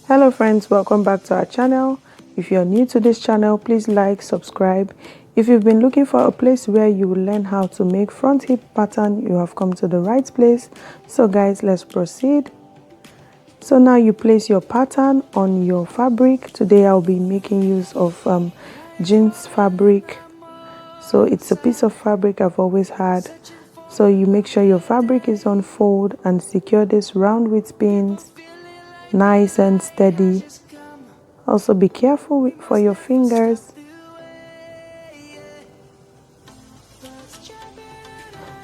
Hello friends, welcome back to our channel. If you're new to this channel, please like, subscribe. If you've been looking for a place where you will learn how to make front hip pattern, you have come to the right place. So guys, let's proceed. So now you place your pattern on your fabric. Today I'll be making use of jeans fabric. So it's a piece of fabric I've always had. So you make sure your fabric is on fold and secure this round with pins, nice and steady. Also be careful for your fingers.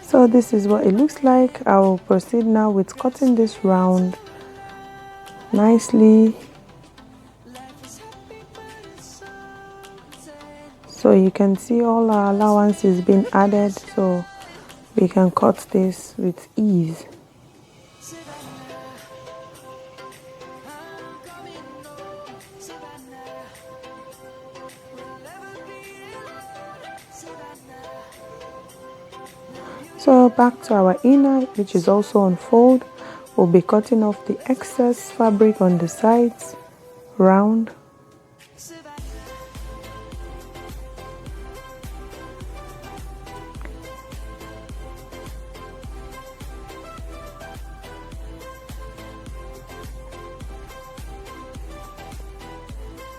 So this is what it looks like. I will proceed now with cutting this round nicely. So you can see all our allowance is being added, so we can cut this with ease. So back to our inner, which is also on fold. We'll be cutting off the excess fabric on the sides, round.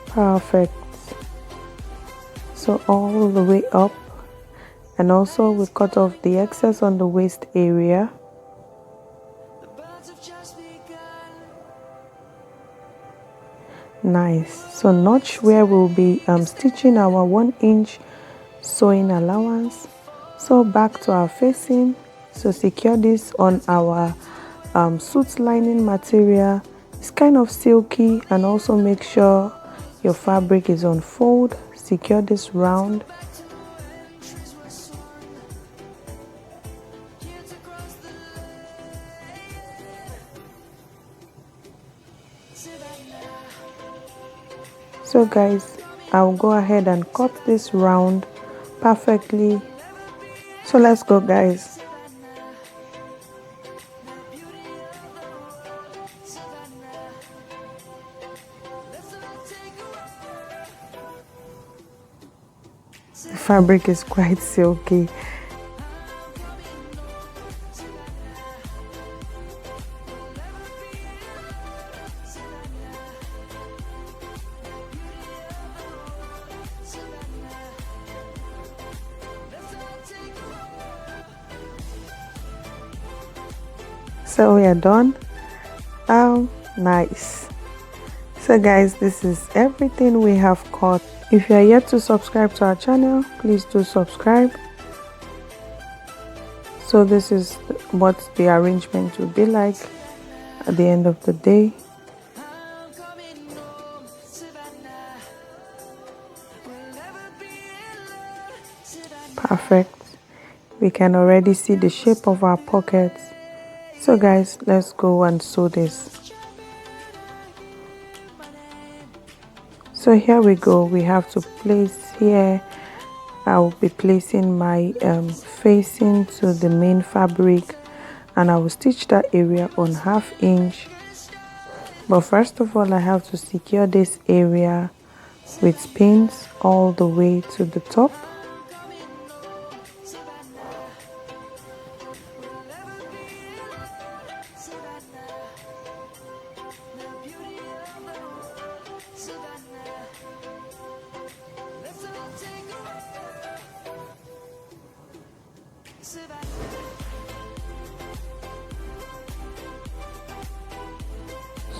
Perfect. So all the way up. And also we cut off the excess on the waist area. Nice. So notch where we'll be stitching our 1 inch sewing allowance. So back to our facing. So secure this on our suit lining material. It's kind of silky, and also make sure your fabric is on fold. Secure this round. So guys, I'll go ahead and cut this round perfectly. So let's go guys. The fabric is quite silky. So we are done. Nice. So guys, this is everything we have cut. If you are yet to subscribe to our channel, please do subscribe. So this is what the arrangement will be like at the end of the day. Perfect. We can already see the shape of our pockets. So guys, let's go and sew this. So here we go. We have to place here. I will be placing my facing to the main fabric, and I will stitch that area on 1/2 inch. But first of all, I have to secure this area with pins all the way to the top.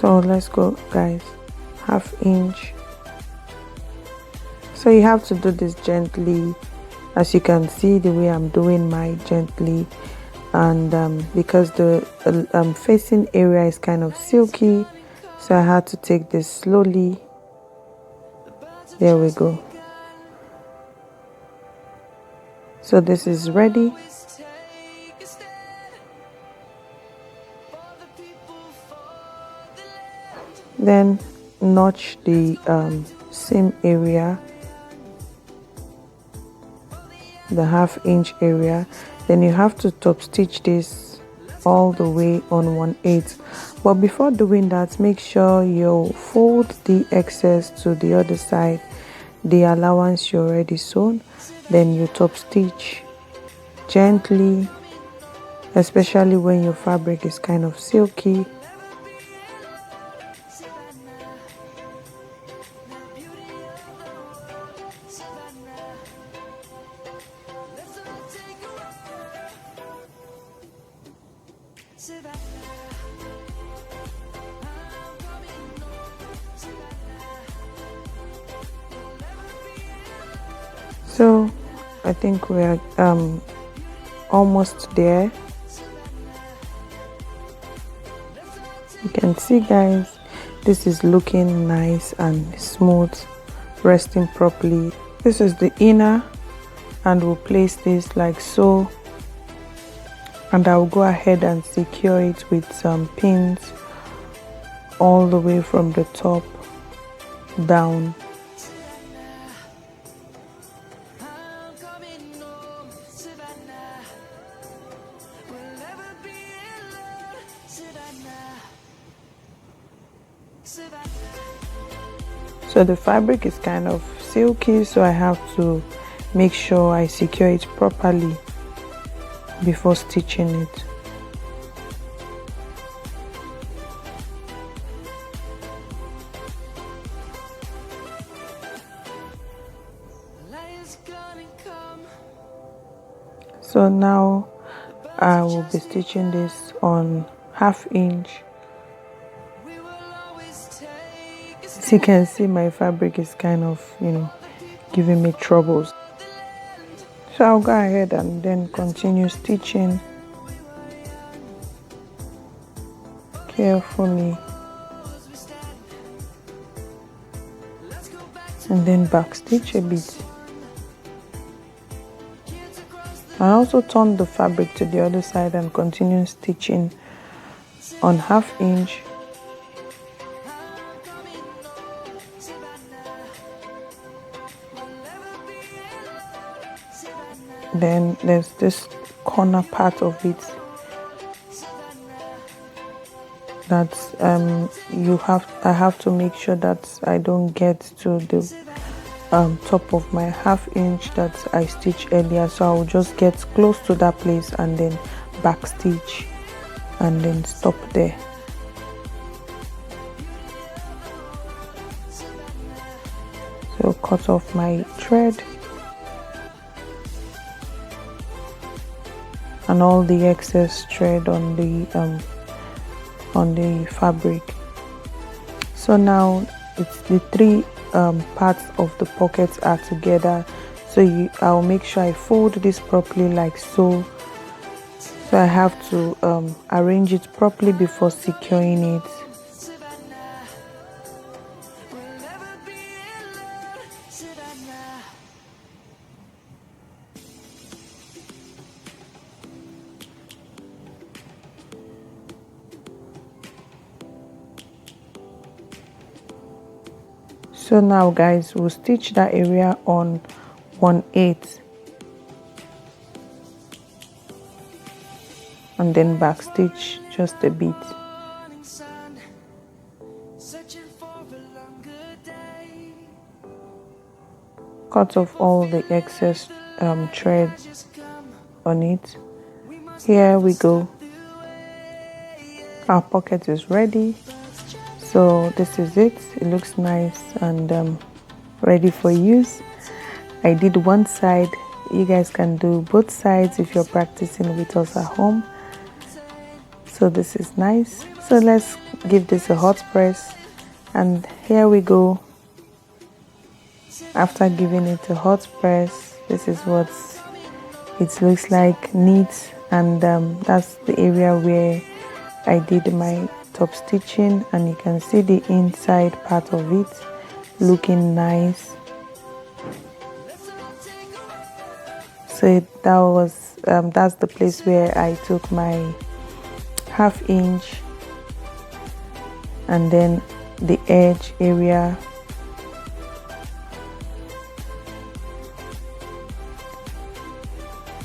So let's go guys, 1/2 inch. So you have to do this gently, as you can see the way I'm doing my gently, and because the facing area is kind of silky, so I had to take this slowly. There we go. So this is ready. Then notch the seam area, the 1/2 inch area. Then you have to top stitch this all the way on 1/8. But before doing that, make sure you fold the excess to the other side, the allowance you already sewn. Then you top stitch gently, especially when your fabric is kind of silky. So I think we're almost there. You can see, guys, this is looking nice and smooth, resting properly. This is the inner, and we'll place this like so, and I'll go ahead and secure it with some pins all the way from the top down. So the fabric is kind of silky, so I have to make sure I secure it properly before stitching it. So now I will be stitching this on 1/2 inch. As you can see, my fabric is kind of, giving me troubles. So I'll go ahead and then continue stitching carefully, and then back stitch a bit. I also turn the fabric to the other side and continue stitching on 1/2 inch. Then there's this corner part of it that I have to make sure that I don't get to the top of my 1/2 inch that I stitched earlier. So I'll just get close to that place and then back stitch and then stop there. So cut off my thread and all the excess thread on the fabric. So now it's the three parts of the pockets are together. So I'll make sure I fold this properly like so. So I have to arrange it properly before securing it. So now, guys, we'll stitch that area on 1/8 and then back stitch just a bit. Cut off all the excess thread on it. Here we go. Our pocket is ready. So this is it. It looks nice and ready for use. I did one side. You guys can do both sides if you're practicing with us at home. So this is nice. So let's give this a hot press, and here we go. After giving it a hot press, this is what it looks like, neat, and that's the area where I did my top stitching, and you can see the inside part of it looking nice. So that's the place where I took my 1/2 inch and then the edge area.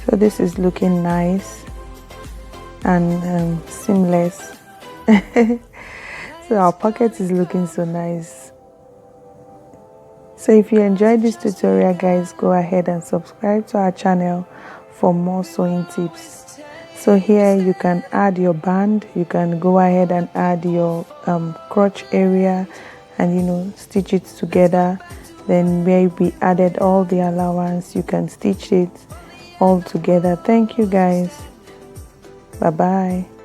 So this is looking nice and seamless. So our pocket is looking so nice. So if you enjoyed this tutorial, guys, go ahead and subscribe to our channel for more sewing tips. So here you can add your band, you can go ahead and add your crotch area and stitch it together. Then where we added all the allowance, you can stitch it all together. Thank you, guys. Bye bye.